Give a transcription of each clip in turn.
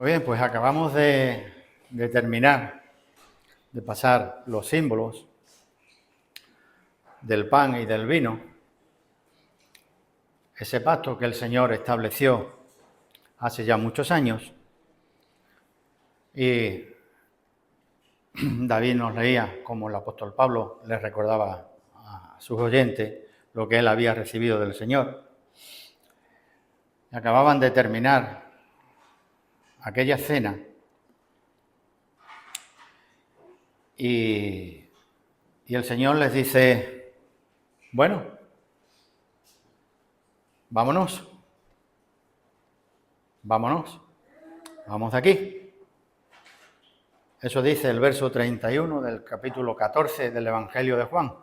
Muy bien, pues acabamos de terminar de pasar los símbolos del pan y del vino, ese pacto que el Señor estableció hace ya muchos años, y David nos leía como el apóstol Pablo le recordaba a sus oyentes lo que él había recibido del Señor. Acababan de terminar aquella cena y el Señor les dice, bueno, vámonos, vamos de aquí. Eso dice el verso 31 del capítulo 14 del Evangelio de Juan.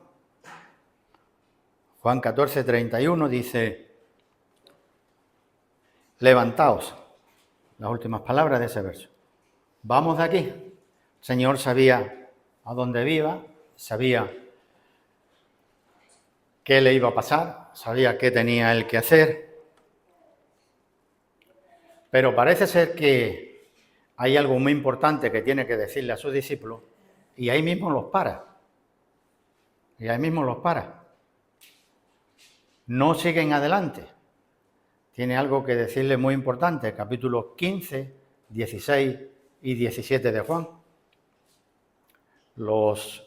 Juan 14, 31 dice, levantaos, las últimas palabras de ese verso. Vamos de aquí. El Señor sabía a dónde iba, sabía qué le iba a pasar, sabía qué tenía él que hacer. Pero parece ser que hay algo muy importante que tiene que decirle a sus discípulos y ahí mismo los para. No siguen adelante. Tiene algo que decirle muy importante, capítulos 15, 16 y 17 de Juan. Los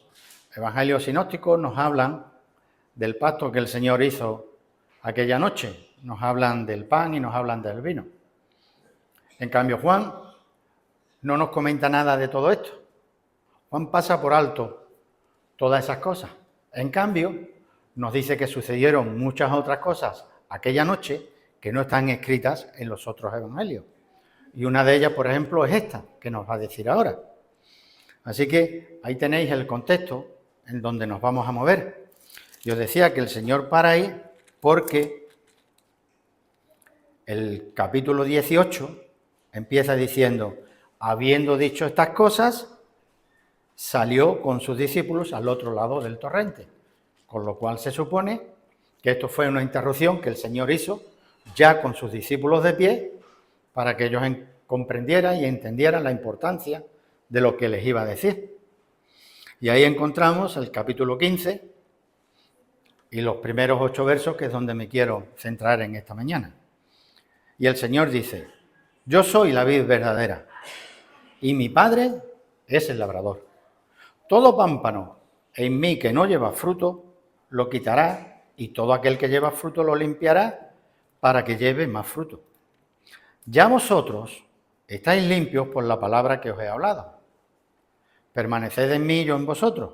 evangelios sinópticos nos hablan del pacto que el Señor hizo aquella noche. Nos hablan del pan y nos hablan del vino. En cambio, Juan no nos comenta nada de todo esto. Juan pasa por alto todas esas cosas. En cambio, nos dice que sucedieron muchas otras cosas aquella noche que no están escritas en los otros evangelios. Y una de ellas, por ejemplo, es esta, que nos va a decir ahora. Así que ahí tenéis el contexto en donde nos vamos a mover. Yo decía que el Señor para ahí porque el capítulo 18 empieza diciendo, habiendo dicho estas cosas, salió con sus discípulos al otro lado del torrente. Con lo cual se supone que esto fue una interrupción que el Señor hizo ya con sus discípulos de pie para que ellos comprendieran y entendieran la importancia de lo que les iba a decir. Y ahí encontramos el capítulo 15 y los primeros 8 versos, que es donde me quiero centrar en esta mañana. Y el Señor dice, yo soy la vid verdadera y mi Padre es el labrador. Todo pámpano en mí que no lleva fruto, lo quitará, y todo aquel que lleva fruto lo limpiará para que lleve más fruto. Ya vosotros estáis limpios por la palabra que os he hablado. Permaneced en mí y yo en vosotros.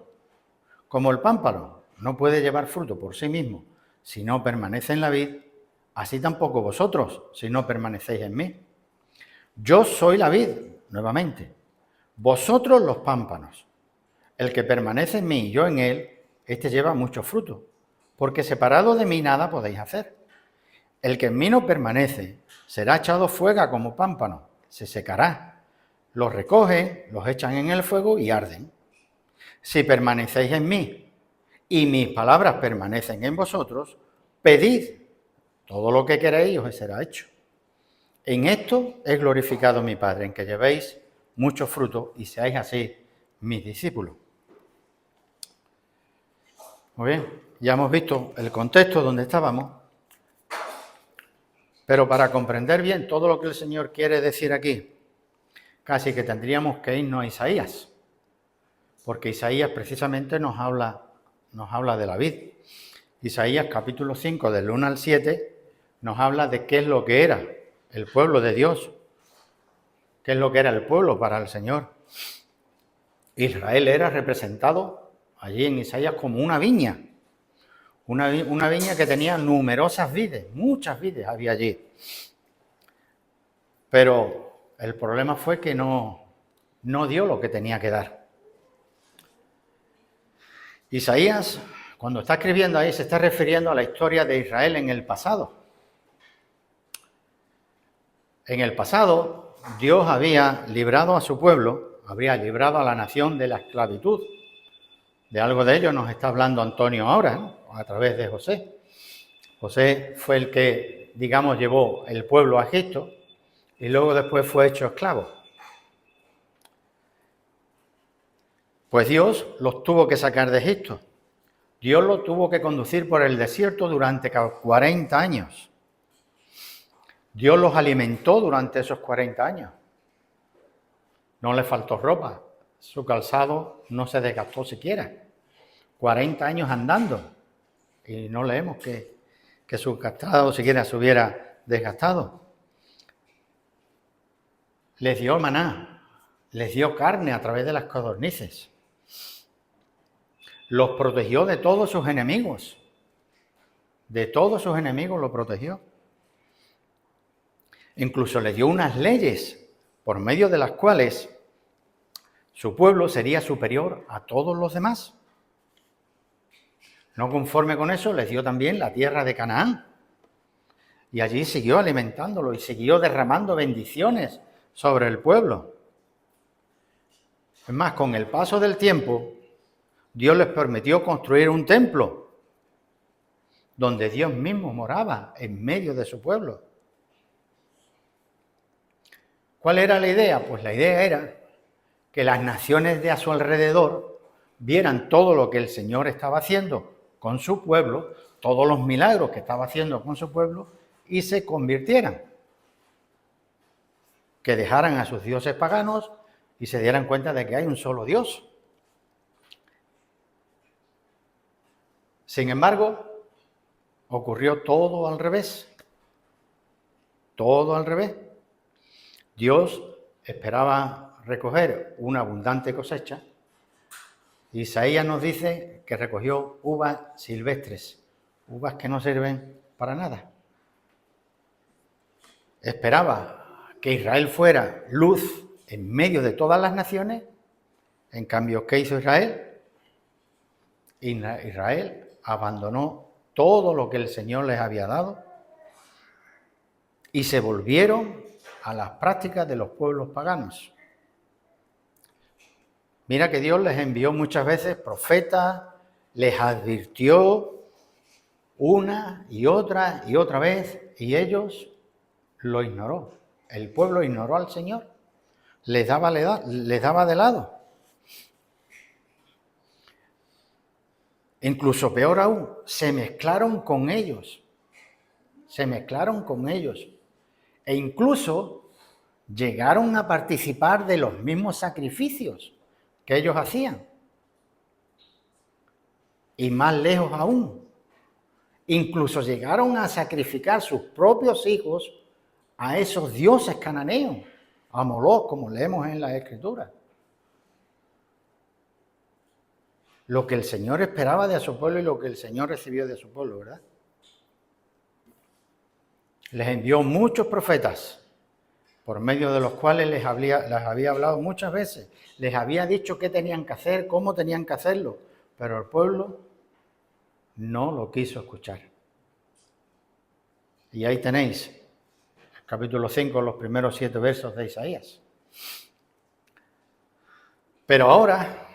Como el pámpano no puede llevar fruto por sí mismo si no permanece en la vid, así tampoco vosotros si no permanecéis en mí. Yo soy la vid, nuevamente. Vosotros los pámpanos. El que permanece en mí y yo en él, este lleva mucho fruto, porque separado de mí nada podéis hacer. El que en mí no permanece será echado fuera como pámpano, se secará. Los recogen, los echan en el fuego y arden. Si permanecéis en mí y mis palabras permanecen en vosotros, pedid todo lo que queréis y os será hecho. En esto es glorificado mi Padre, en que llevéis mucho fruto y seáis así mis discípulos. Muy bien, ya hemos visto el contexto donde estábamos, pero para comprender bien todo lo que el Señor quiere decir aquí, casi que tendríamos que irnos a Isaías, porque Isaías precisamente nos habla de la vid. Isaías capítulo 5 del 1 al 7 nos habla de qué es lo que era el pueblo de Dios, qué es lo que era el pueblo para el Señor. Israel era representado allí en Isaías como una viña, una viña que tenía numerosas vides, muchas vides había allí. Pero el problema fue que no dio lo que tenía que dar. Isaías, cuando está escribiendo ahí, se está refiriendo a la historia de Israel en el pasado. En el pasado, Dios había librado a su pueblo, había librado a la nación de la esclavitud. De algo de ello nos está hablando Antonio ahora, ¿no? A través de José. José fue el que, digamos, llevó el pueblo a Egipto, y luego después fue hecho esclavo. Pues Dios los tuvo que sacar de Egipto. Dios los tuvo que conducir por el desierto durante 40 años. Dios los alimentó durante esos 40 años. No les faltó ropa. Su calzado no se desgastó siquiera. 40 años andando. Y no leemos que su calzado siquiera se hubiera desgastado. Les dio maná. Les dio carne a través de las codornices. Los protegió de todos sus enemigos. De todos sus enemigos los protegió. Incluso les dio unas leyes por medio de las cuales su pueblo sería superior a todos los demás. No conforme con eso, les dio también la tierra de Canaán. Y allí siguió alimentándolo y siguió derramando bendiciones sobre el pueblo. Es más, con el paso del tiempo, Dios les permitió construir un templo donde Dios mismo moraba en medio de su pueblo. ¿Cuál era la idea? Pues la idea era que las naciones de a su alrededor vieran todo lo que el Señor estaba haciendo con su pueblo, todos los milagros que estaba haciendo con su pueblo, y se convirtieran. Que dejaran a sus dioses paganos y se dieran cuenta de que hay un solo Dios. Sin embargo, ocurrió todo al revés. Todo al revés. Dios esperaba recoger una abundante cosecha. Isaías nos dice que recogió uvas silvestres, uvas que no sirven para nada. Esperaba que Israel fuera luz en medio de todas las naciones. En cambio, ¿qué hizo Israel? Israel abandonó todo lo que el Señor les había dado y se volvieron a las prácticas de los pueblos paganos. Mira que Dios les envió muchas veces profetas, les advirtió una y otra vez, y ellos lo ignoró. El pueblo ignoró al Señor, les daba de lado. Incluso peor aún, se mezclaron con ellos. E incluso llegaron a participar de los mismos sacrificios que ellos hacían. Y más lejos aún, incluso llegaron a sacrificar sus propios hijos a esos dioses cananeos, a Moloc, como leemos en las Escrituras. Lo que el Señor esperaba de su pueblo y lo que el Señor recibió de su pueblo, ¿verdad? Les envió muchos profetas, por medio de los cuales les había hablado muchas veces. Les había dicho qué tenían que hacer, cómo tenían que hacerlo, pero el pueblo no lo quiso escuchar. Y ahí tenéis, capítulo 5, los primeros 7 versos de Isaías. Pero ahora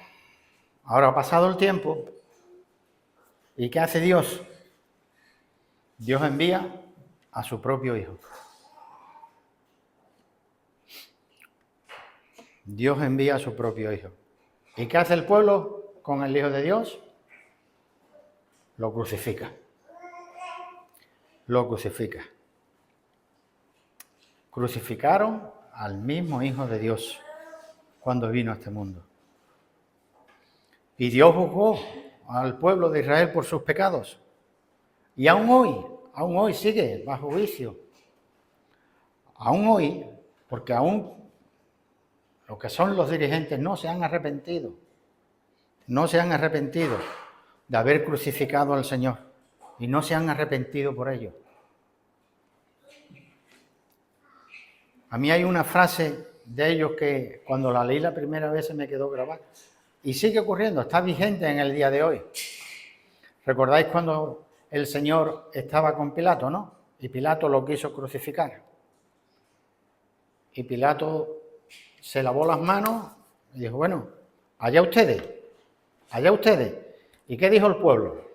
ha pasado el tiempo, ¿y qué hace Dios? Dios envía a su propio Hijo. Dios envía a su propio Hijo. ¿Y qué hace el pueblo con el Hijo de Dios? Lo crucifica. Lo crucifica. Crucificaron al mismo Hijo de Dios cuando vino a este mundo. Y Dios juzgó al pueblo de Israel por sus pecados. Y aún hoy sigue bajo juicio. Aún hoy, porque aún lo que son los dirigentes no se han arrepentido. No se han arrepentido de haber crucificado al Señor. Y no se han arrepentido por ello. A mí hay una frase de ellos que cuando la leí la primera vez se me quedó grabada. Y sigue ocurriendo, está vigente en el día de hoy. ¿Recordáis cuando el Señor estaba con Pilato, no? Y Pilato lo quiso crucificar. Y Pilato se lavó las manos y dijo, bueno, allá ustedes. ¿Y qué dijo el pueblo?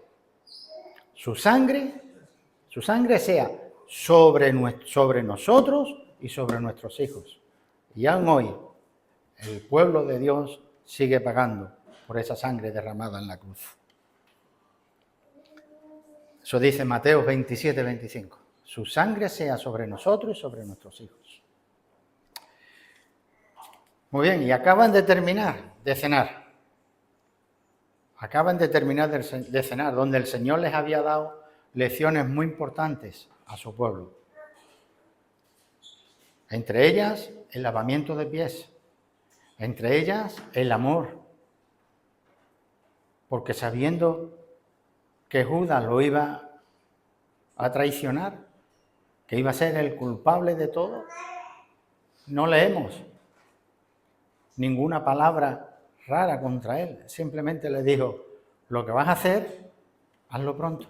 Su sangre sea sobre nosotros y sobre nuestros hijos. Y aún hoy el pueblo de Dios sigue pagando por esa sangre derramada en la cruz. Eso dice Mateo 27, 25. Su sangre sea sobre nosotros y sobre nuestros hijos. Muy bien, y acaban de terminar de cenar. Acaban de terminar de cenar, donde el Señor les había dado lecciones muy importantes a su pueblo. Entre ellas, el lavamiento de pies. Entre ellas, el amor. Porque sabiendo que Judas lo iba a traicionar, que iba a ser el culpable de todo, no leemos ninguna palabra rara contra él. Simplemente le dijo, lo que vas a hacer, hazlo pronto.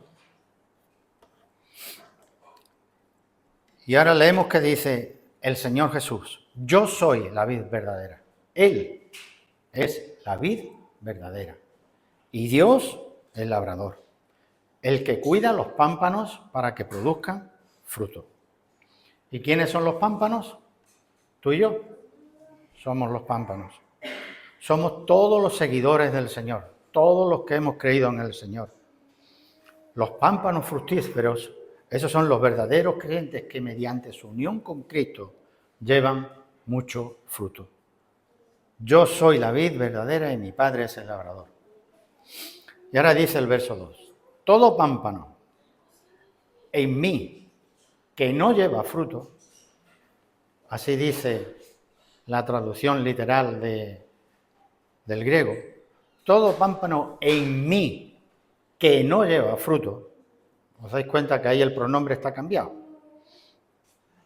Y ahora leemos que dice el Señor Jesús, yo soy la vid verdadera. Él es la vid verdadera. Y Dios el labrador, el que cuida los pámpanos para que produzcan fruto. ¿Y quiénes son los pámpanos? Tú y yo somos los pámpanos. Somos todos los seguidores del Señor, todos los que hemos creído en el Señor. Los pámpanos fructíferos, esos son los verdaderos creyentes que mediante su unión con Cristo llevan mucho fruto. Yo soy la vid verdadera y mi Padre es el labrador. Y ahora dice el verso 2, todo pámpano en mí que no lleva fruto, así dice la traducción literal del griego, todo pámpano en mí que no lleva fruto, os dais cuenta que ahí el pronombre está cambiado.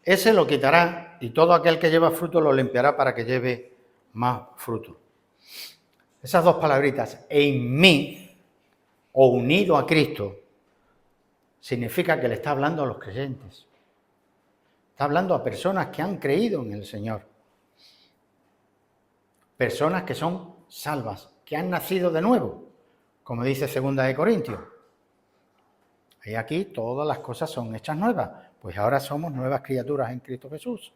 Ese lo quitará y todo aquel que lleva fruto lo limpiará para que lleve más fruto. Esas dos palabritas, en mí o unido a Cristo, significa que le está hablando a los creyentes. Está hablando a personas que han creído en el Señor. Personas que son salvas, que han nacido de nuevo, como dice 2 de Corintios. Y aquí todas las cosas son hechas nuevas, pues ahora somos nuevas criaturas en Cristo Jesús.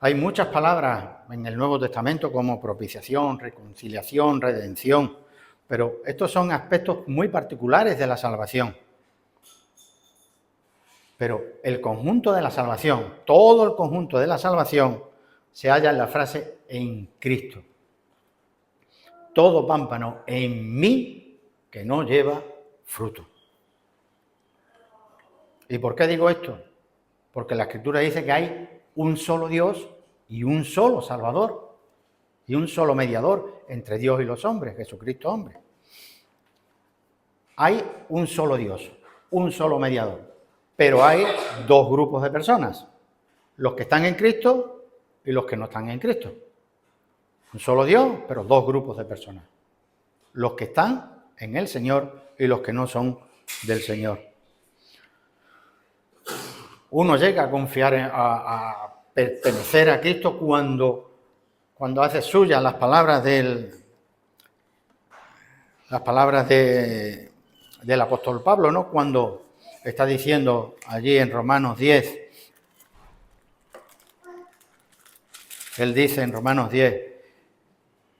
Hay muchas palabras en el Nuevo Testamento como propiciación, reconciliación, redención, pero estos son aspectos muy particulares de la salvación. Pero el conjunto de la salvación, todo el conjunto de la salvación, se halla en la frase en Cristo. Todo pámpano en mí que no lleva fruto. ¿Y por qué digo esto? Porque la Escritura dice que hay un solo Dios y un solo Salvador y un solo mediador entre Dios y los hombres, Jesucristo hombre. Hay un solo Dios, un solo mediador, pero hay dos grupos de personas, los que están en Cristo y los que no están en Cristo. Un solo Dios, pero dos grupos de personas, los que están en el Señor y los que no son del Señor. Uno llega a confiar, a pertenecer a Cristo cuando hace suyas las palabras del apóstol Pablo, ¿no? Cuando está diciendo allí en Romanos 10, él dice en Romanos 10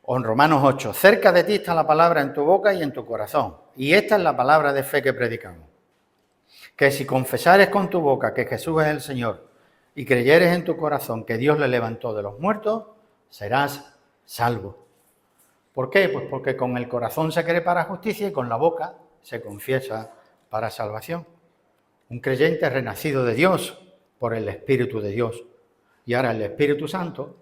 o en Romanos 8, cerca de ti está la palabra en tu boca y en tu corazón. Y esta es la palabra de fe que predicamos. Que si confesares con tu boca que Jesús es el Señor y creyeres en tu corazón que Dios le levantó de los muertos, serás salvo. ¿Por qué? Pues porque con el corazón se cree para justicia y con la boca se confiesa para salvación. Un creyente renacido de Dios por el Espíritu de Dios. Y ahora el Espíritu Santo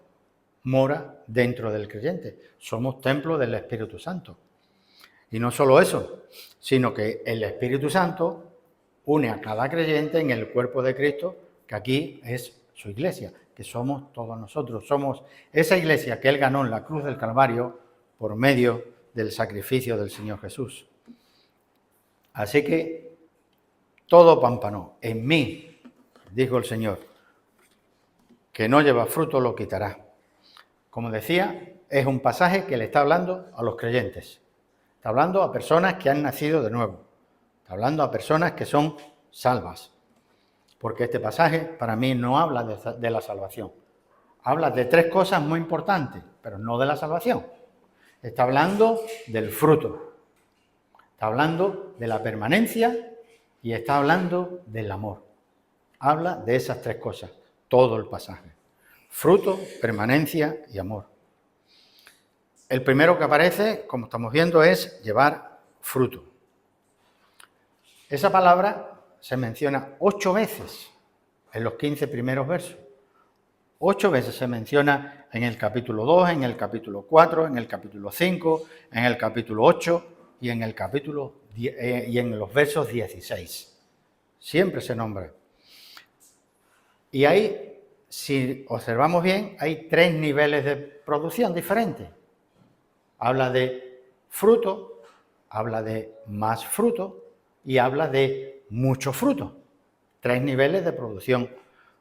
mora dentro del creyente. Somos templo del Espíritu Santo. Y no solo eso, sino que el Espíritu Santo une a cada creyente en el cuerpo de Cristo, que aquí es su iglesia, que somos todos nosotros. Somos esa iglesia que Él ganó en la cruz del Calvario por medio del sacrificio del Señor Jesús. Así que todo pámpano en mí, dijo el Señor, que no lleva fruto lo quitará. Como decía, es un pasaje que le está hablando a los creyentes. Está hablando a personas que han nacido de nuevo. Está hablando a personas que son salvas. porque este pasaje para mí no habla de la salvación. Habla de tres cosas muy importantes, pero no de la salvación. Está hablando del fruto, está hablando de la permanencia y está hablando del amor. Habla de esas tres cosas, todo el pasaje. Fruto, permanencia y amor. El primero que aparece, como estamos viendo, es llevar fruto. Esa palabra se menciona 8 veces en los 15 primeros versos. 8 veces se menciona en el capítulo 2, en el capítulo 4, en el capítulo 5, en el capítulo 8 y en el capítulo y en los versos 16. Siempre se nombra. Y ahí, si observamos bien, hay 3 niveles de producción diferentes. Habla de fruto, habla de más fruto y habla de mucho fruto. 3 niveles de producción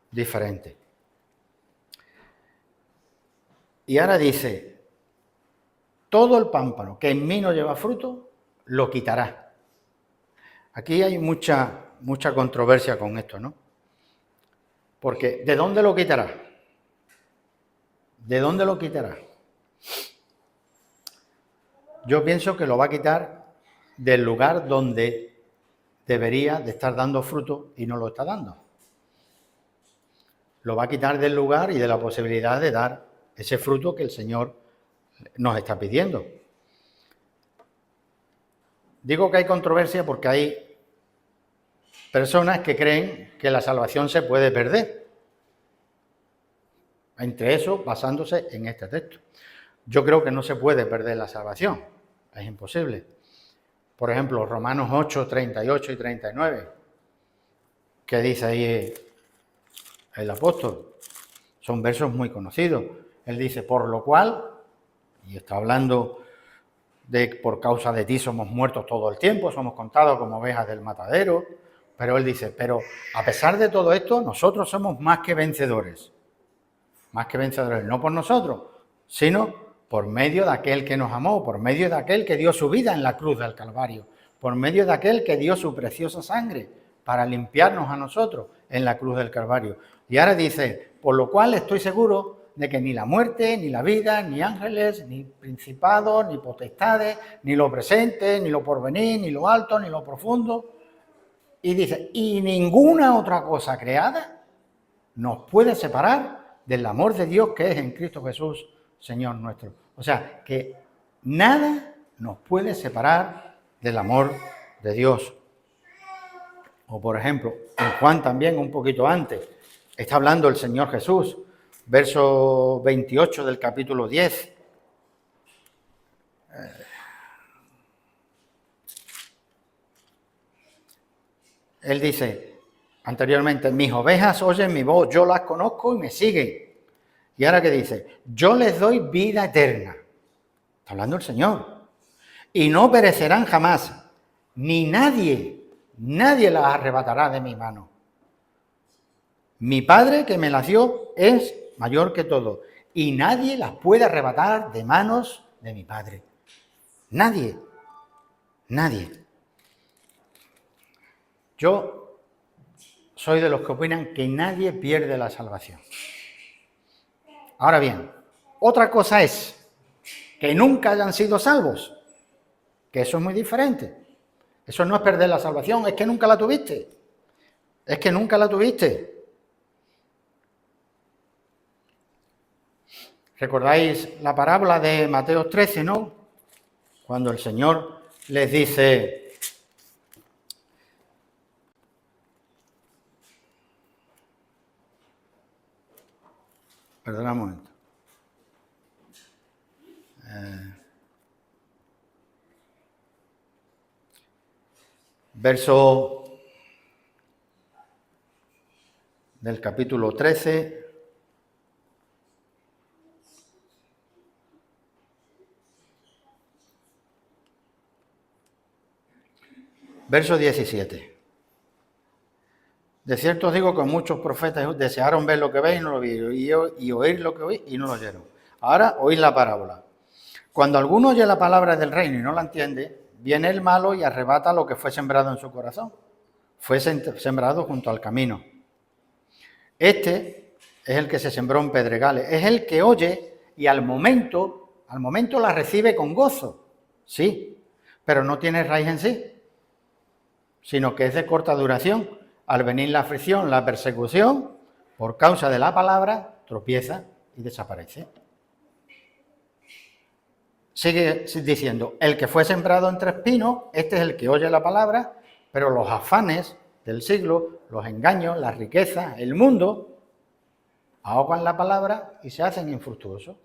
diferentes. Y ahora dice, todo el pámpano que en mí no lleva fruto, lo quitará. Aquí hay mucha controversia con esto, ¿no? Porque, ¿de dónde lo quitará? ¿De dónde lo quitará? Yo pienso que lo va a quitar del lugar donde debería de estar dando fruto y no lo está dando. Lo va a quitar del lugar y de la posibilidad de dar ese fruto que el Señor nos está pidiendo. Digo que hay controversia porque hay personas que creen que la salvación se puede perder. Entre eso, basándose en este texto. Yo creo que no se puede perder la salvación. Es imposible. Por ejemplo, Romanos 8, 38 y 39, que dice ahí el apóstol. Son versos muy conocidos. Él dice, por lo cual, y está hablando de por causa de ti somos muertos todo el tiempo, somos contados como ovejas del matadero, pero él dice, pero a pesar de todo esto, nosotros somos más que vencedores, no por nosotros, sino por medio de aquel que nos amó, por medio de aquel que dio su vida en la cruz del Calvario, por medio de aquel que dio su preciosa sangre para limpiarnos a nosotros en la cruz del Calvario. Y ahora dice, por lo cual estoy seguro de que ni la muerte, ni la vida, ni ángeles, ni principados, ni potestades, ni lo presente, ni lo porvenir, ni lo alto, ni lo profundo. Y dice, y ninguna otra cosa creada nos puede separar del amor de Dios que es en Cristo Jesús, Señor nuestro. O sea, que nada nos puede separar del amor de Dios. O por ejemplo, en Juan también, un poquito antes, está hablando el Señor Jesús, verso 28 del capítulo 10. Él dice anteriormente, mis ovejas oyen mi voz, yo las conozco y me siguen. Y ahora que dice, yo les doy vida eterna. Está hablando el Señor. Y no perecerán jamás, ni nadie las arrebatará de mi mano. Mi Padre que me las dio es mayor que todo, y nadie las puede arrebatar de manos de mi Padre. Nadie. Yo soy de los que opinan que nadie pierde la salvación. Ahora bien, otra cosa es que nunca hayan sido salvos, que eso es muy diferente. Eso no es perder la salvación, es que nunca la tuviste. ¿Recordáis la parábola de Mateo 13, no? Cuando el Señor les dice, perdona un momento. Verso del capítulo 13. Verso 17. De cierto os digo que muchos profetas desearon ver lo que veis y no lo vieron, y oír lo que oís y no lo oyeron. Ahora oíd la parábola. Cuando alguno oye la palabra del reino y no la entiende, viene el malo y arrebata lo que fue sembrado en su corazón. Fue sembrado junto al camino. Este es el que se sembró en pedregales, es el que oye y al momento la recibe con gozo, sí, pero no tiene raíz en sí, sino que es de corta duración. Al venir la aflicción, la persecución, por causa de la palabra, tropieza y desaparece. Sigue diciendo, el que fue sembrado entre espinos, este es el que oye la palabra, pero los afanes del siglo, los engaños, las riquezas, el mundo, ahogan la palabra y se hacen infructuosos.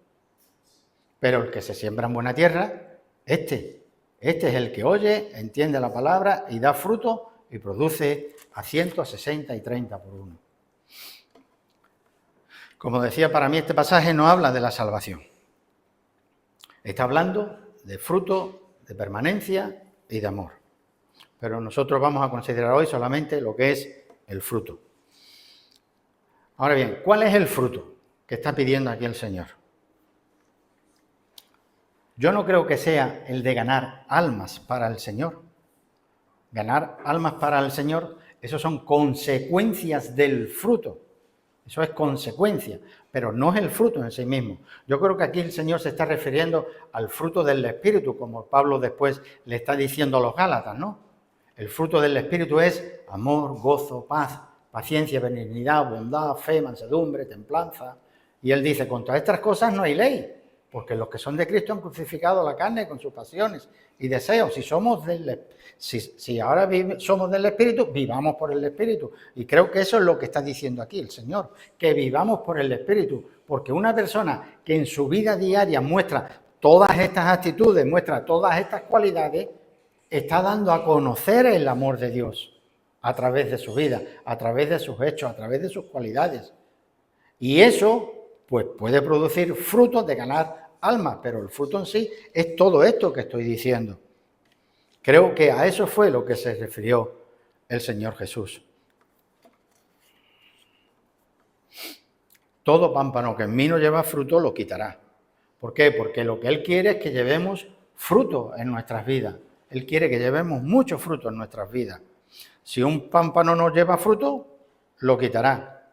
Pero el que se siembra en buena tierra, este es el que oye, entiende la palabra y da fruto y produce a 100, a 60 y 30 por uno. Como decía, para mí este pasaje no habla de la salvación. Está hablando de fruto, de permanencia y de amor. Pero nosotros vamos a considerar hoy solamente lo que es el fruto. Ahora bien, ¿cuál es el fruto que está pidiendo aquí el Señor? Yo no creo que sea el de ganar almas para el Señor. Ganar almas para el Señor, eso son consecuencias del fruto. Eso es consecuencia, pero no es el fruto en sí mismo. Yo creo que aquí el Señor se está refiriendo al fruto del Espíritu, como Pablo después le está diciendo a los Gálatas, ¿no? El fruto del Espíritu es amor, gozo, paz, paciencia, benignidad, bondad, fe, mansedumbre, templanza. Y él dice, contra estas cosas no hay ley, porque los que son de Cristo han crucificado la carne con sus pasiones y deseos. Si ahora somos del Espíritu, vivamos por el Espíritu. Y creo que eso es lo que está diciendo aquí el Señor, que vivamos por el Espíritu. Porque una persona que en su vida diaria muestra todas estas actitudes, muestra todas estas cualidades, está dando a conocer el amor de Dios a través de su vida, a través de sus hechos, a través de sus cualidades. Y eso pues puede producir frutos de ganar almas, pero el fruto en sí es todo esto que estoy diciendo. Creo que a eso fue lo que se refirió el Señor Jesús. Todo pámpano que en mí no lleva fruto lo quitará. ¿Por qué? Porque lo que Él quiere es que llevemos fruto en nuestras vidas. Él quiere que llevemos mucho fruto en nuestras vidas. Si un pámpano no lleva fruto, lo quitará.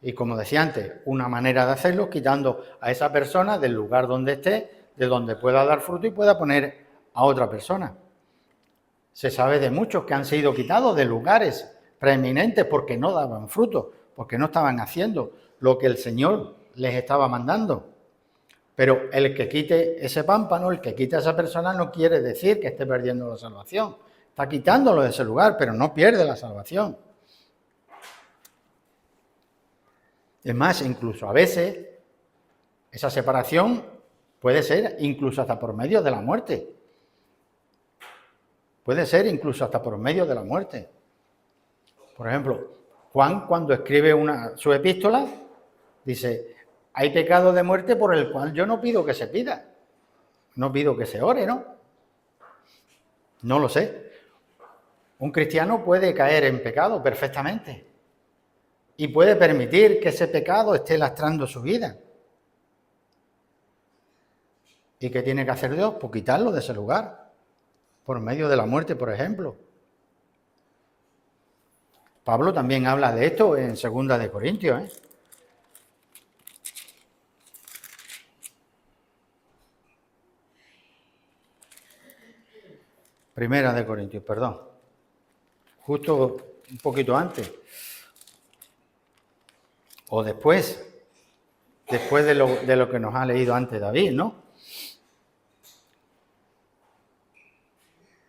Y como decía antes, una manera de hacerlo es quitando a esa persona del lugar donde esté, de donde pueda dar fruto y pueda poner a otra persona. Se sabe de muchos que han sido quitados de lugares preeminentes porque no daban fruto, porque no estaban haciendo lo que el Señor les estaba mandando. Pero el que quite ese pámpano, el que quite a esa persona, no quiere decir que esté perdiendo la salvación. Está quitándolo de ese lugar, pero no pierde la salvación. Es más, incluso a veces esa separación puede ser incluso hasta por medio de la muerte. Puede ser incluso hasta por medio de la muerte. Por ejemplo, Juan, cuando escribe su epístola, dice, hay pecado de muerte por el cual yo no pido que se pida. No pido que se ore, ¿no? No lo sé. Un cristiano puede caer en pecado perfectamente y puede permitir que ese pecado esté lastrando su vida. ¿Y qué tiene que hacer Dios? Pues quitarlo de ese lugar, por medio de la muerte, por ejemplo. Pablo también habla de esto en 2 de Corintios, Primera de Corintios, perdón. Justo un poquito antes. O después de lo que nos ha leído antes David, ¿no?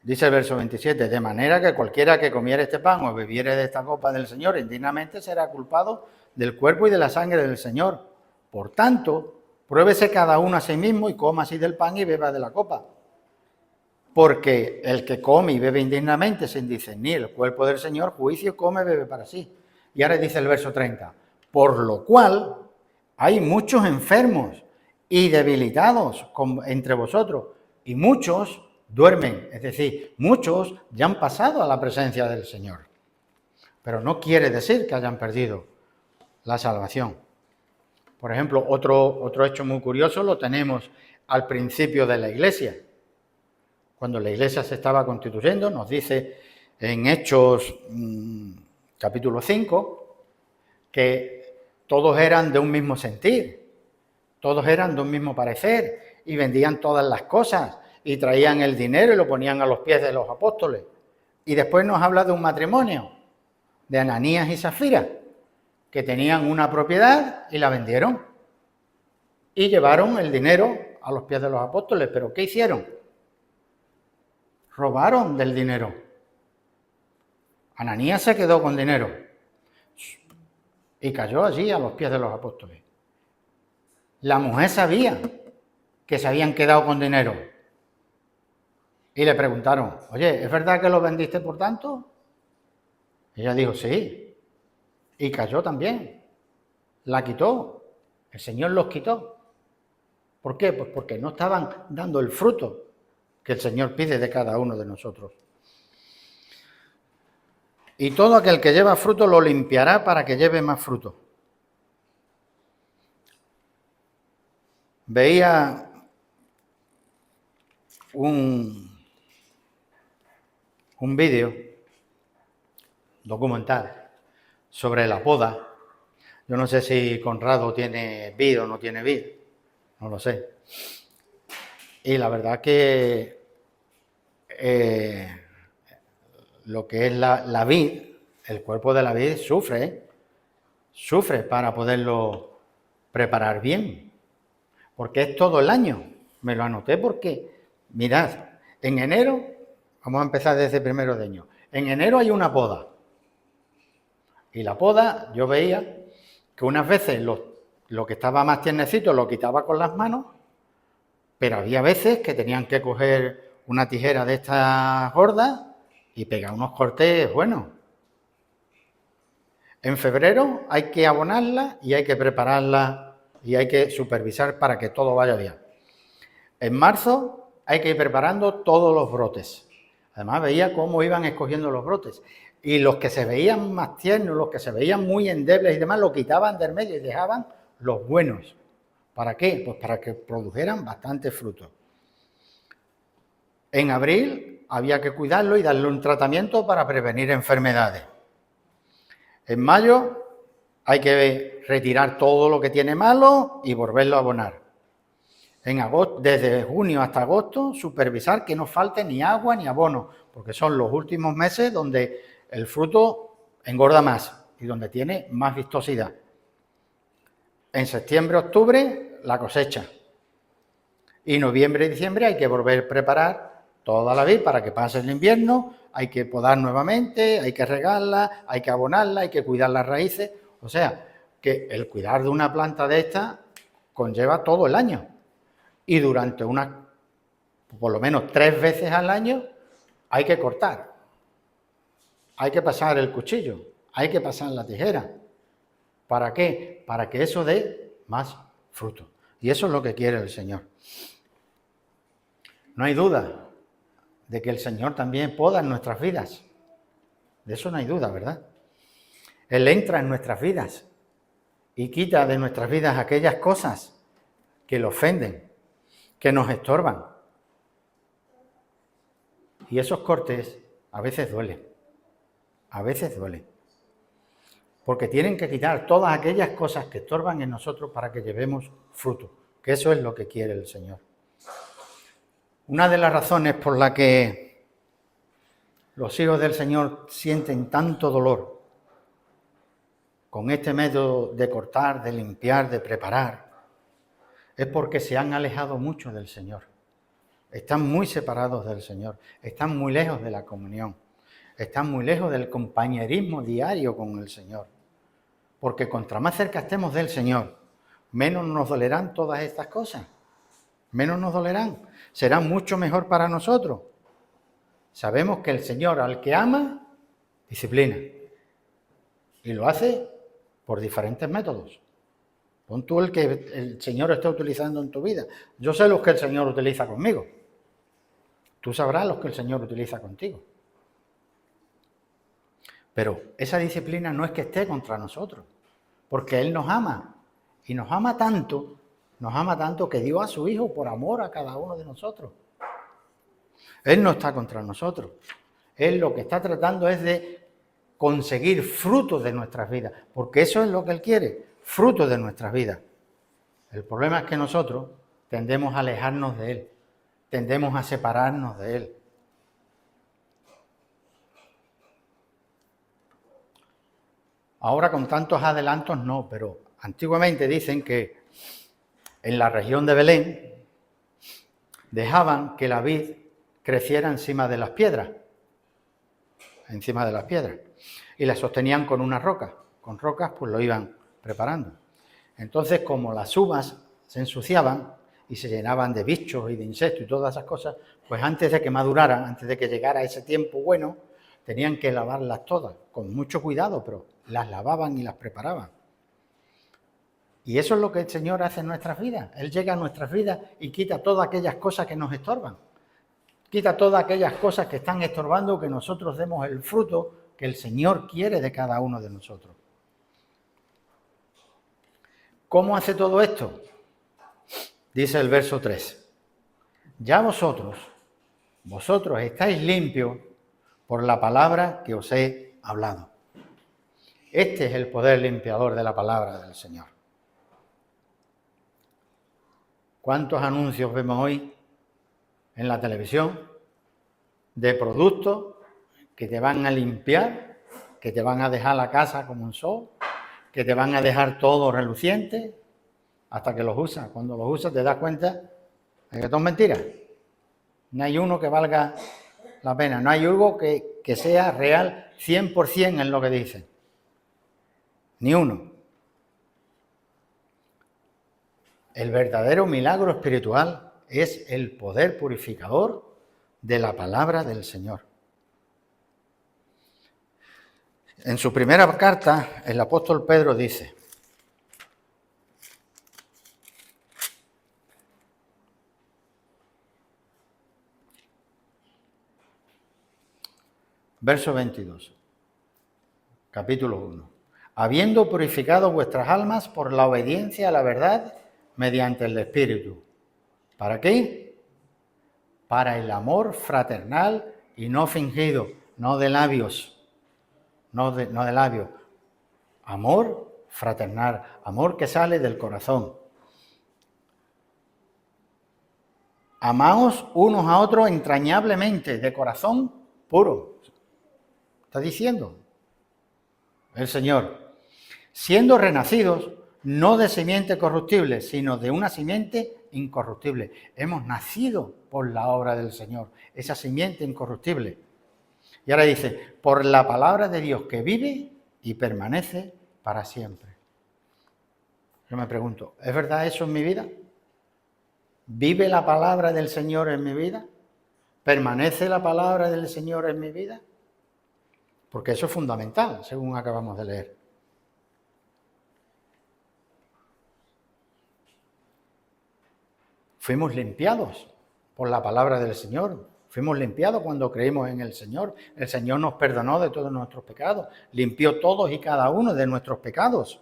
Dice el verso 27, de manera que cualquiera que comiere este pan o bebiere de esta copa del Señor indignamente será culpado del cuerpo y de la sangre del Señor. Por tanto, pruébese cada uno a sí mismo y coma así del pan y beba de la copa. Porque el que come y bebe indignamente sin discernir el cuerpo del Señor, juicio come y bebe para sí. Y ahora dice el verso 30, por lo cual hay muchos enfermos y debilitados entre vosotros, y muchos duermen, es decir, muchos ya han pasado a la presencia del Señor. Pero no quiere decir que hayan perdido la salvación. Por ejemplo, otro hecho muy curioso lo tenemos al principio de la Iglesia. Cuando la Iglesia se estaba constituyendo, nos dice en Hechos capítulo 5, que todos eran de un mismo sentir, todos eran de un mismo parecer y vendían todas las cosas y traían el dinero y lo ponían a los pies de los apóstoles. Y después nos habla de un matrimonio, de Ananías y Zafira, que tenían una propiedad y la vendieron y llevaron el dinero a los pies de los apóstoles. ¿Pero qué hicieron? Robaron del dinero. Ananías se quedó con dinero y cayó allí a los pies de los apóstoles. La mujer sabía que se habían quedado con dinero y le preguntaron, oye, ¿es verdad que lo vendiste por tanto? Ella dijo, sí, y cayó también, la quitó, el Señor los quitó. ¿Por qué? Pues porque no estaban dando el fruto que el Señor pide de cada uno de nosotros. Y todo aquel que lleva fruto lo limpiará para que lleve más fruto. Veía un vídeo documental sobre la poda. Yo no sé si Conrado tiene vid o no tiene vid, no lo sé. Y la verdad que lo que es la vid, el cuerpo de la vid sufre para poderlo preparar bien, porque es todo el año. Me lo anoté porque, mirad, en enero, vamos a empezar desde el 1 de año, en enero hay una poda. Y la poda, yo veía que unas veces lo que estaba más tiernecito lo quitaba con las manos, pero había veces que tenían que coger una tijera de estas gordas y pegar unos cortes buenos. En febrero hay que abonarla y hay que prepararla y hay que supervisar para que todo vaya bien. En marzo hay que ir preparando todos los brotes. Además veía cómo iban escogiendo los brotes. Y los que se veían más tiernos, los que se veían muy endebles y demás, lo quitaban del medio y dejaban los buenos. ¿Para qué? Pues para que produjeran bastante fruto. En abril había que cuidarlo y darle un tratamiento para prevenir enfermedades. En mayo hay que retirar todo lo que tiene malo y volverlo a abonar. En agosto, desde junio hasta agosto, supervisar que no falte ni agua ni abono, porque son los últimos meses donde el fruto engorda más y donde tiene más vistosidad. En septiembre, octubre, la cosecha. Y noviembre y diciembre hay que volver a preparar toda la vid para que pase el invierno, hay que podar nuevamente, hay que regarla, hay que abonarla, hay que cuidar las raíces. O sea, que el cuidar de una planta de esta conlleva todo el año. Y durante por lo menos 3 veces al año hay que cortar. Hay que pasar el cuchillo, hay que pasar la tijera. ¿Para qué? Para que eso dé más fruto. Y eso es lo que quiere el Señor. No hay duda de que el Señor también poda en nuestras vidas. De eso no hay duda, ¿verdad? Él entra en nuestras vidas y quita de nuestras vidas aquellas cosas que le ofenden, que nos estorban. Y esos cortes a veces duelen. A veces duele, porque tienen que quitar todas aquellas cosas que estorban en nosotros para que llevemos fruto, que eso es lo que quiere el Señor. Una de las razones por la que los hijos del Señor sienten tanto dolor con este método de cortar, de limpiar, de preparar, es porque se han alejado mucho del Señor. Están muy separados del Señor, están muy lejos de la comunión. Están muy lejos del compañerismo diario con el Señor. Porque contra más cerca estemos del Señor, menos nos dolerán todas estas cosas. Menos nos dolerán. Será mucho mejor para nosotros. Sabemos que el Señor al que ama, disciplina. Y lo hace por diferentes métodos. Pon tú el que el Señor está utilizando en tu vida. Yo sé los que el Señor utiliza conmigo. Tú sabrás los que el Señor utiliza contigo. Pero esa disciplina no es que esté contra nosotros, porque Él nos ama, y nos ama tanto que dio a su Hijo por amor a cada uno de nosotros. Él no está contra nosotros. Él lo que está tratando es de conseguir frutos de nuestras vidas, porque eso es lo que Él quiere, fruto de nuestras vidas. El problema es que nosotros tendemos a alejarnos de Él, tendemos a separarnos de Él. Ahora con tantos adelantos no, pero antiguamente dicen que en la región de Belén dejaban que la vid creciera encima de las piedras, y la sostenían con una roca. Con rocas pues lo iban preparando. Entonces, como las uvas se ensuciaban y se llenaban de bichos y de insectos y todas esas cosas, pues antes de que maduraran, antes de que llegara ese tiempo bueno, tenían que lavarlas todas, con mucho cuidado, pero las lavaban y las preparaban. Y eso es lo que el Señor hace en nuestras vidas. Él llega a nuestras vidas y quita todas aquellas cosas que nos estorban. Quita todas aquellas cosas que están estorbando que nosotros demos el fruto que el Señor quiere de cada uno de nosotros. ¿Cómo hace todo esto? Dice el verso 3. Ya vosotros estáis limpios por la palabra que os he hablado. Este es el poder limpiador de la palabra del Señor. ¿Cuántos anuncios vemos hoy en la televisión de productos que te van a limpiar, que te van a dejar la casa como un sol, que te van a dejar todo reluciente hasta que los usas? Cuando los usas te das cuenta de que todo es mentira. No hay uno que valga la pena, no hay algo que sea real 100% en lo que dicen. Ni uno. El verdadero milagro espiritual es el poder purificador de la palabra del Señor. En su primera carta, el apóstol Pedro dice: verso 22, capítulo 1. Habiendo purificado vuestras almas por la obediencia a la verdad mediante el Espíritu. ¿Para qué? Para el amor fraternal y no fingido, no de labios, no de labios. Amor fraternal, amor que sale del corazón. Amaos unos a otros entrañablemente, de corazón puro. Está diciendo el Señor, siendo renacidos no de simiente corruptible, sino de una simiente incorruptible. Hemos nacido por la obra del Señor, esa simiente incorruptible. Y ahora dice, por la palabra de Dios que vive y permanece para siempre. Yo me pregunto, ¿es verdad eso en mi vida? ¿Vive la palabra del Señor en mi vida? ¿Permanece la palabra del Señor en mi vida? Porque eso es fundamental, según acabamos de leer. Fuimos limpiados por la palabra del Señor. Fuimos limpiados cuando creímos en el Señor. El Señor nos perdonó de todos nuestros pecados. Limpió todos y cada uno de nuestros pecados.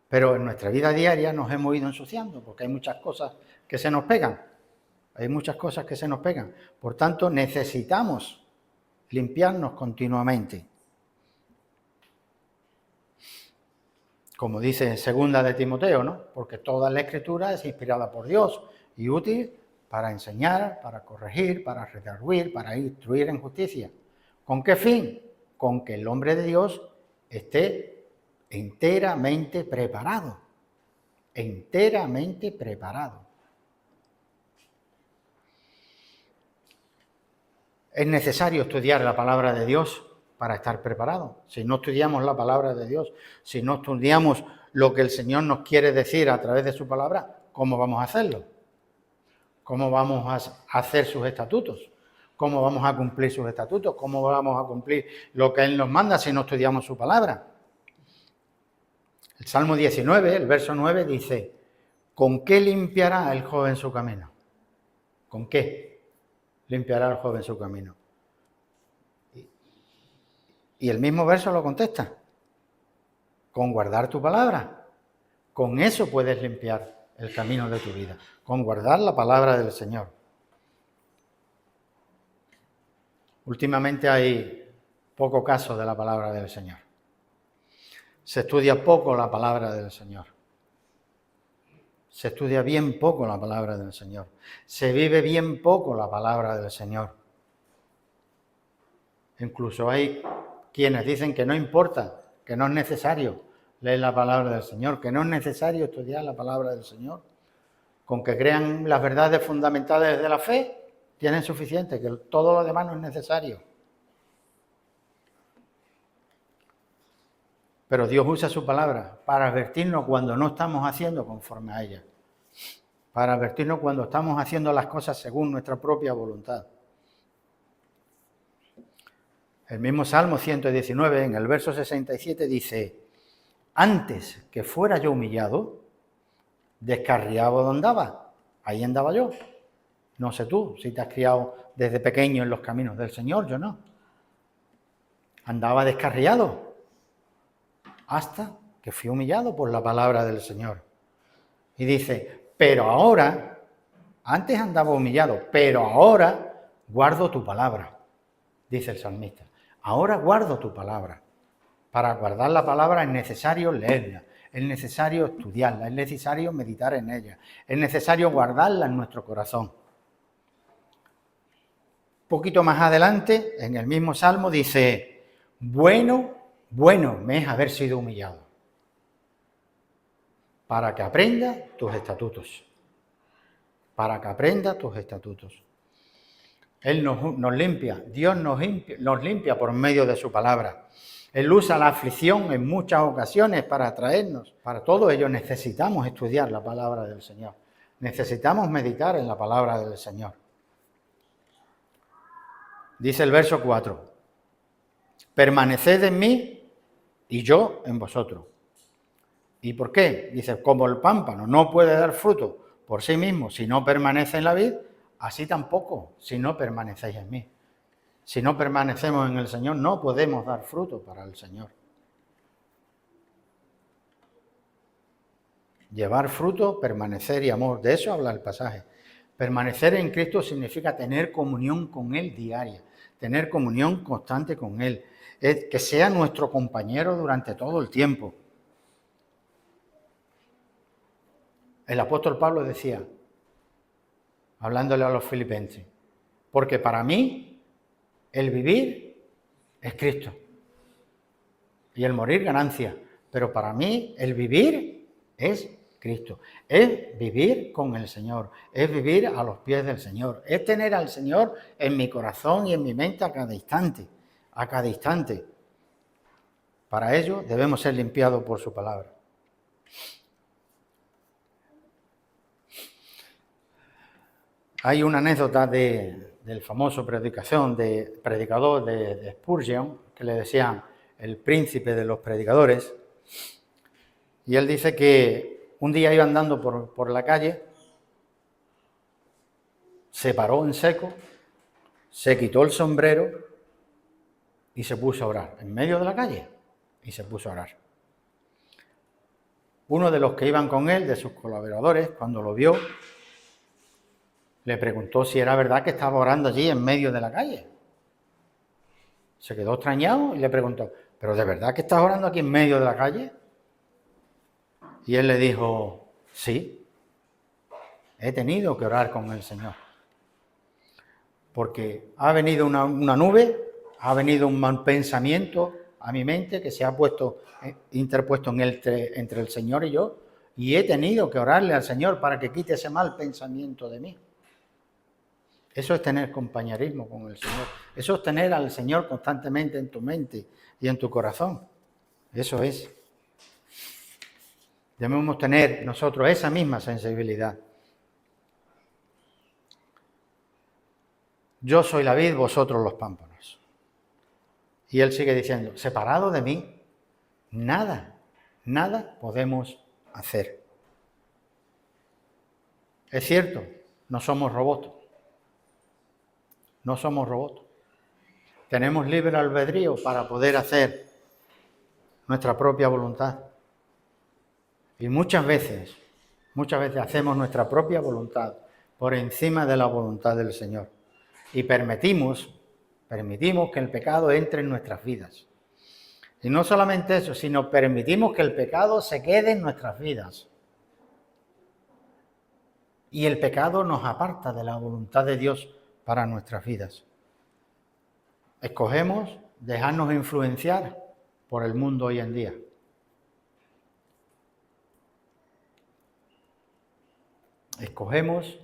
Pero en nuestra vida diaria nos hemos ido ensuciando porque hay muchas cosas que se nos pegan. Hay muchas cosas que se nos pegan. Por tanto, necesitamos limpiarnos continuamente. Como dice segunda de Timoteo, ¿no? Porque toda la Escritura es inspirada por Dios y útil para enseñar, para corregir, para redarguir, para instruir en justicia. ¿Con qué fin? Con que el hombre de Dios esté enteramente preparado. Enteramente preparado. Es necesario estudiar la palabra de Dios para estar preparado. Si no estudiamos la palabra de Dios, si no estudiamos lo que el Señor nos quiere decir a través de su palabra, ¿cómo vamos a hacerlo? ¿Cómo vamos a hacer sus estatutos? ¿Cómo vamos a cumplir sus estatutos? ¿Cómo vamos a cumplir lo que Él nos manda si no estudiamos su palabra? El Salmo 19, el verso 9 dice, ¿con qué limpiará el joven su camino? ¿Con qué limpiará el joven su camino? Y el mismo verso lo contesta, con guardar tu palabra. Con eso puedes limpiar el camino de tu vida, con guardar la palabra del Señor. Últimamente hay poco caso de la palabra del Señor. Se estudia poco la palabra del Señor. Se estudia bien poco la palabra del Señor. Se vive bien poco la palabra del Señor. Incluso hay quienes dicen que no importa, que no es necesario leer la palabra del Señor, que no es necesario estudiar la palabra del Señor. Con que crean las verdades fundamentales de la fe, tienen suficiente, que todo lo demás no es necesario. Pero Dios usa su palabra para advertirnos cuando no estamos haciendo conforme a ella. Para advertirnos cuando estamos haciendo las cosas según nuestra propia voluntad. El mismo Salmo 119, en el verso 67, dice: antes que fuera yo humillado, descarriado donde andaba. Ahí andaba yo. No sé tú, si te has criado desde pequeño en los caminos del Señor, yo no. Andaba descarriado hasta que fui humillado por la palabra del Señor. Y dice, pero ahora, antes andaba humillado, pero ahora guardo tu palabra, dice el salmista. Ahora guardo tu palabra. Para guardar la palabra es necesario leerla, es necesario estudiarla, es necesario meditar en ella, es necesario guardarla en nuestro corazón. Un poquito más adelante, en el mismo Salmo, dice, bueno me es haber sido humillado, para que aprenda tus estatutos. Para que aprenda tus estatutos. Él nos limpia, Dios nos limpia por medio de su palabra. Él usa la aflicción en muchas ocasiones para atraernos. Para todo ello necesitamos estudiar la palabra del Señor. Necesitamos meditar en la palabra del Señor. Dice el verso 4, permaneced en mí y yo en vosotros. ¿Y por qué? Dice, como el pámpano no puede dar fruto por sí mismo si no permanece en la vid, así tampoco si no permanecéis en mí. Si no permanecemos en el Señor, no podemos dar fruto para el Señor. Llevar fruto, permanecer y amor. De eso habla el pasaje. Permanecer en Cristo significa tener comunión con Él diaria, tener comunión constante con Él, que sea nuestro compañero durante todo el tiempo. El apóstol Pablo decía, hablándole a los filipenses, porque para mí el vivir es Cristo y el morir ganancia, pero para mí el vivir es Cristo, es vivir con el Señor, es vivir a los pies del Señor, es tener al Señor en mi corazón y en mi mente a cada instante, Para ello debemos ser limpiados por su palabra. Hay una anécdota del famoso predicador de Spurgeon, que le decían el príncipe de los predicadores, y él dice que un día iba andando por la calle, se paró en seco, se quitó el sombrero y se puso a orar, en medio de la calle, y se puso a orar. Uno de los que iban con él, de sus colaboradores, cuando lo vio, le preguntó si era verdad que estaba orando allí en medio de la calle. Se quedó extrañado y le preguntó, ¿pero de verdad que estás orando aquí en medio de la calle? Y él le dijo, sí, he tenido que orar con el Señor. Porque ha venido una nube, ha venido un mal pensamiento a mi mente que se ha interpuesto entre el Señor y yo, y he tenido que orarle al Señor para que quite ese mal pensamiento de mí. Eso es tener compañerismo con el Señor. Eso es tener al Señor constantemente en tu mente y en tu corazón. Eso es. Debemos tener nosotros esa misma sensibilidad. Yo soy la vid, vosotros los pámpanos. Y él sigue diciendo, separado de mí, nada podemos hacer. Es cierto, no somos robots. No somos robots. Tenemos libre albedrío para poder hacer nuestra propia voluntad. Y muchas veces hacemos nuestra propia voluntad por encima de la voluntad del Señor. Y permitimos que el pecado entre en nuestras vidas. Y no solamente eso, sino permitimos que el pecado se quede en nuestras vidas. Y el pecado nos aparta de la voluntad de Dios para nuestras vidas. Escogemos dejarnos influenciar por el mundo hoy en día. Escogemos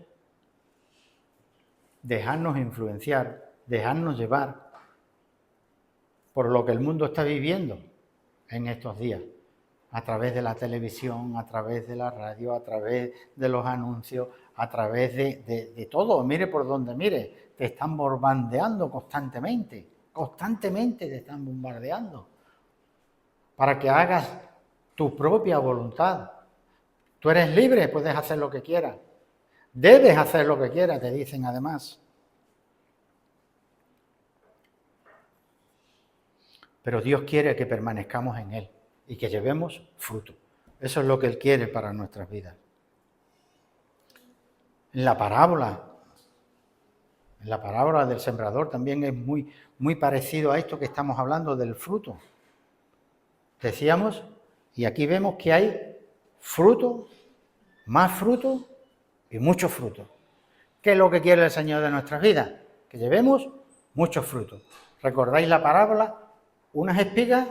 dejarnos influenciar, dejarnos llevar por lo que el mundo está viviendo en estos días, a través de la televisión, a través de la radio, a través de los anuncios, a través de todo. Mire por donde mire, te están bombardeando constantemente te están bombardeando para que hagas tu propia voluntad. Tú eres libre, puedes hacer lo que quieras. Debes hacer lo que quieras, te dicen además. Pero Dios quiere que permanezcamos en Él y que llevemos fruto. Eso es lo que Él quiere para nuestras vidas. En la parábola del sembrador también es muy parecido a esto que estamos hablando del fruto. Decíamos, y aquí vemos que hay fruto, más fruto y mucho fruto. ¿Qué es lo que quiere el Señor de nuestras vidas? Que llevemos muchos frutos. ¿Recordáis la parábola? Unas espigas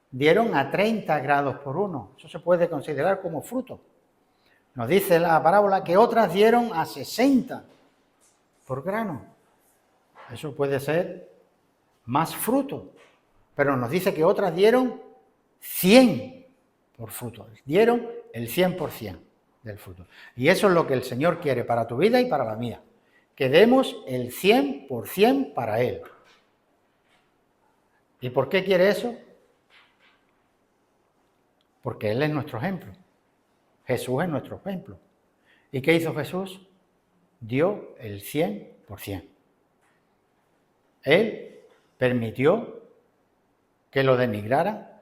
dieron a 30 grados por uno. Eso se puede considerar como fruto. Nos dice la parábola que otras dieron a 60 por grano. Eso puede ser más fruto. Pero nos dice que otras dieron 100 por fruto. Dieron el 100% del fruto. Y eso es lo que el Señor quiere para tu vida y para la mía. Que demos el 100% para Él. ¿Y por qué quiere eso? Porque Él es nuestro ejemplo. Jesús es nuestro ejemplo. ¿Y qué hizo Jesús? Dio el 100%. Él permitió que lo denigraran,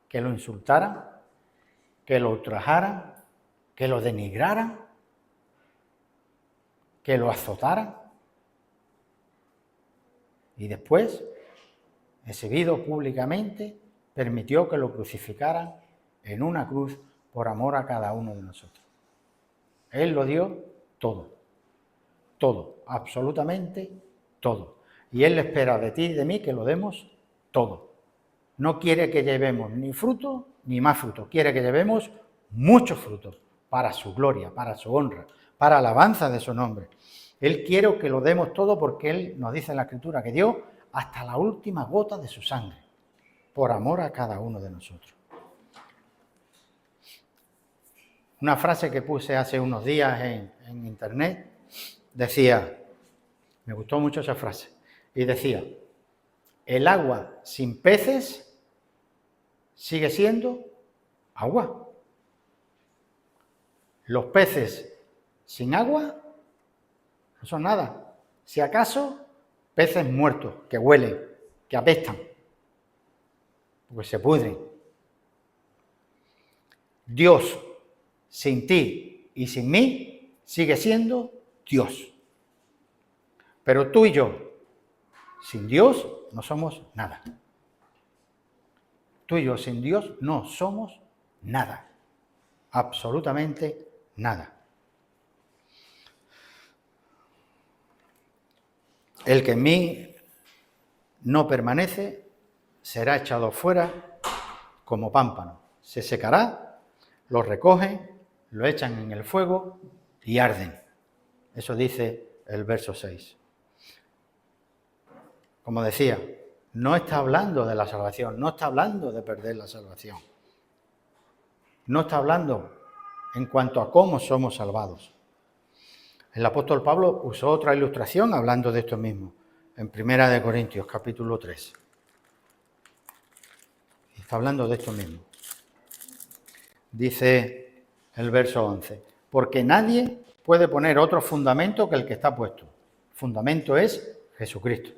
que lo insultaran, que lo ultrajaran, que lo denigraran, que lo azotaran. Y después, exhibido públicamente, permitió que lo crucificaran en una cruz por amor a cada uno de nosotros. Él lo dio todo, absolutamente todo. Y Él espera de ti y de mí que lo demos todo. No quiere que llevemos ni fruto ni más fruto, quiere que llevemos mucho fruto para su gloria, para su honra, para alabanza de su nombre. Él quiere que lo demos todo porque Él nos dice en la Escritura que dio hasta la última gota de su sangre, por amor a cada uno de nosotros. Una frase que puse hace unos días en internet decía, me gustó mucho esa frase, y decía, el agua sin peces sigue siendo agua. Los peces sin agua no son nada. Si acaso, peces muertos, que huelen, que apestan, porque se pudren. Dios sin ti y sin mí sigue siendo Dios. Pero tú y yo, sin Dios, no somos nada. Tú y yo, sin Dios, no somos nada. Absolutamente nada. El que en mí no permanece será echado fuera como pámpano. Se secará, lo recogen, lo echan en el fuego y arden. Eso dice el verso 6. Como decía, no está hablando de la salvación, no está hablando de perder la salvación. No está hablando en cuanto a cómo somos salvados. El apóstol Pablo usó otra ilustración hablando de esto mismo, en 1 Corintios, capítulo 3. Está hablando de esto mismo. Dice el verso 11, porque nadie puede poner otro fundamento que el que está puesto. El fundamento es Jesucristo.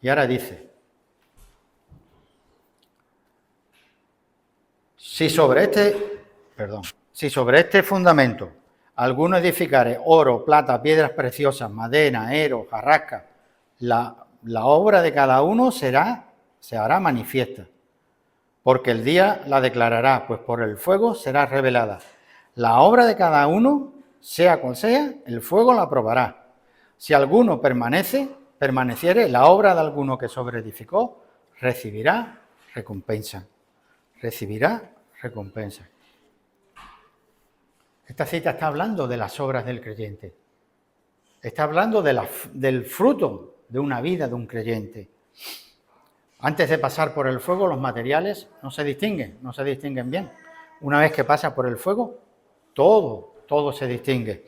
Y ahora dice, si sobre este fundamento alguno edificare oro, plata, piedras preciosas, madera, ero, jarrasca, la obra de cada uno será se hará manifiesta, porque el día la declarará, pues por el fuego será revelada. La obra de cada uno, sea cual sea, el fuego la probará. Si alguno permaneciere, la obra de alguno que sobreedificó, recibirá recompensa. Recibirá recompensa. Esta cita está hablando de las obras del creyente. Está hablando del fruto de una vida de un creyente. Antes de pasar por el fuego, los materiales no se distinguen bien. Una vez que pasa por el fuego, todo se distingue.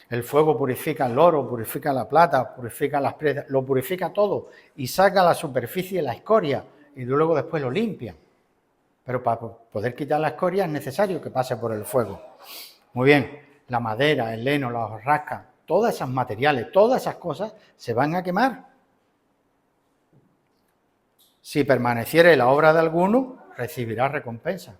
El fuego purifica el oro, purifica la plata, purifica las piedras, lo purifica todo y saca a la superficie la escoria y luego después lo limpia. Pero para poder quitar la escoria es necesario que pase por el fuego. Muy bien, la madera, el heno, la hojarasca, todos esos materiales, todas esas cosas se van a quemar. Si permaneciere la obra de alguno, recibirá recompensa.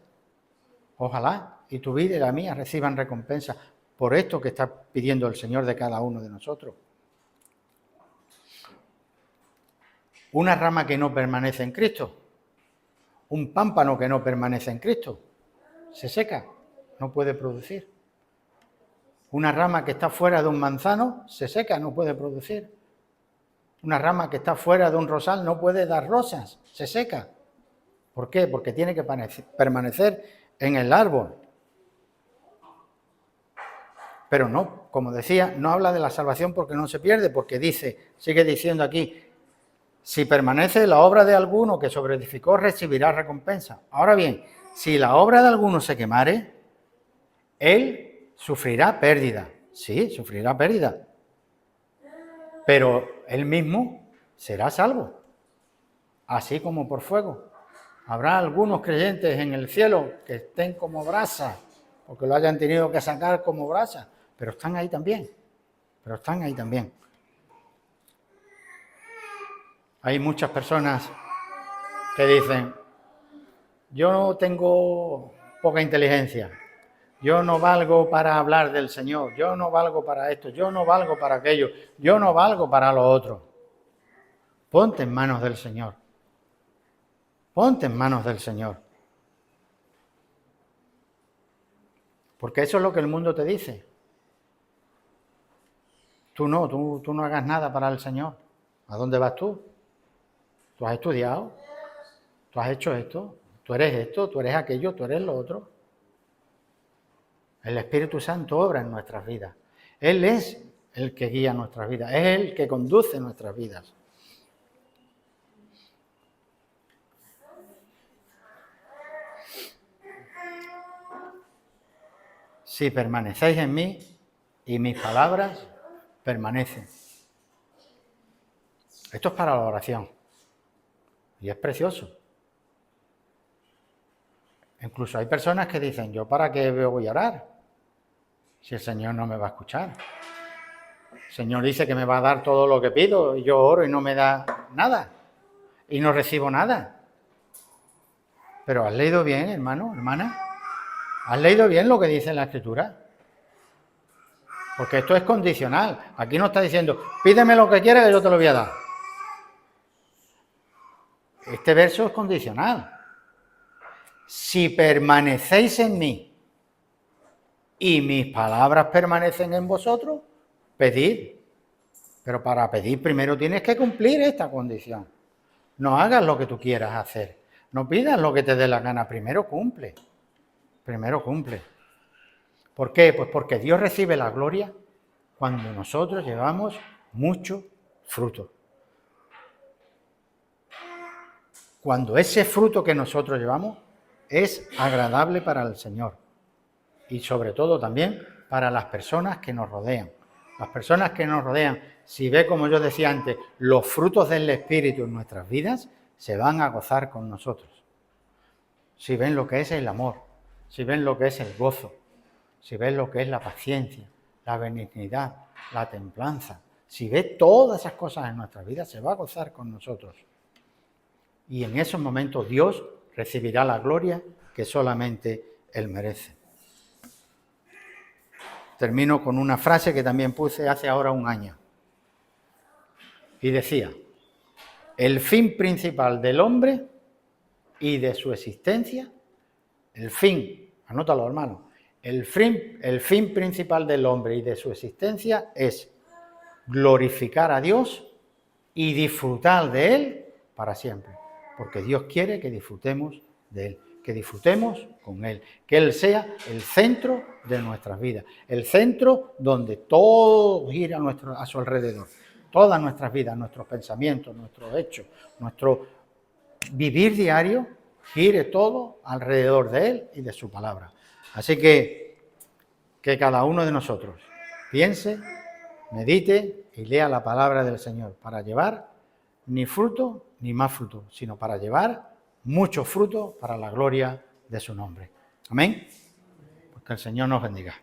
Ojalá y tu vida y la mía reciban recompensa por esto que está pidiendo el Señor de cada uno de nosotros. Una rama que no permanece en Cristo, un pámpano que no permanece en Cristo, se seca, no puede producir. Una rama que está fuera de un manzano, se seca, no puede producir. Una rama que está fuera de un rosal no puede dar rosas, se seca. ¿Por qué? Porque tiene que permanecer en el árbol. Pero no, como decía, no habla de la salvación porque no se pierde, porque sigue diciendo aquí, si permanece la obra de alguno que sobreedificó, recibirá recompensa. Ahora bien, si la obra de alguno se quemare, él sufrirá pérdida. Sí, sufrirá pérdida. Pero él mismo será salvo, así como por fuego. Habrá algunos creyentes en el cielo que estén como brasa, o que lo hayan tenido que sacar como brasa, pero están ahí también. Hay muchas personas que dicen, yo tengo poca inteligencia, yo no valgo para hablar del Señor, yo no valgo para esto, yo no valgo para aquello, yo no valgo para lo otro. Ponte en manos del Señor. Ponte en manos del Señor. Porque eso es lo que el mundo te dice. Tú no hagas nada para el Señor. ¿A dónde vas tú? ¿Tú has estudiado? ¿Tú has hecho esto? ¿Tú eres aquello? ¿Tú eres lo otro? El Espíritu Santo obra en nuestras vidas. Él es el que guía nuestras vidas. Es el que conduce nuestras vidas. Si permanecéis en mí y mis palabras permanecen. Esto es para la oración. Y es precioso. Incluso hay personas que dicen, ¿yo para qué voy a orar? Si el Señor no me va a escuchar. El Señor dice que me va a dar todo lo que pido y yo oro y no me da nada. Y no recibo nada. Pero ¿has leído bien, hermano, hermana? ¿Has leído bien lo que dice en la Escritura? Porque esto es condicional. Aquí no está diciendo, pídeme lo que quieras que yo te lo voy a dar. Este verso es condicional. Si permanecéis en mí y mis palabras permanecen en vosotros, pedid. Pero para pedir primero tienes que cumplir esta condición. No hagas lo que tú quieras hacer. No pidas lo que te dé la gana. Primero cumple. ¿Por qué? Pues porque Dios recibe la gloria cuando nosotros llevamos mucho fruto. Cuando ese fruto que nosotros llevamos es agradable para el Señor y sobre todo también para las personas que nos rodean. Las personas que nos rodean, si ve, como yo decía antes, los frutos del Espíritu en nuestras vidas, se van a gozar con nosotros. Si ven lo que es el amor, si ven lo que es el gozo, si ven lo que es la paciencia, la benignidad, la templanza, si ve todas esas cosas en nuestras vidas, se va a gozar con nosotros. Y en esos momentos Dios recibirá la gloria que solamente Él merece. Termino con una frase que también puse hace ahora un año. Y decía, el fin principal del hombre y de su existencia, el fin, anótalo hermano, el fin principal del hombre y de su existencia es glorificar a Dios y disfrutar de Él para siempre, porque Dios quiere que disfrutemos de Él, que disfrutemos con Él, que Él sea el centro de nuestras vidas, el centro donde todo gira a su alrededor, todas nuestras vidas, nuestros pensamientos, nuestros hechos, nuestro vivir diario, gire todo alrededor de Él y de su palabra. Así que cada uno de nosotros piense, medite y lea la palabra del Señor para llevar ni fruto ni más fruto, sino para llevar mucho fruto para la gloria de su nombre. Amén. Pues que el Señor nos bendiga.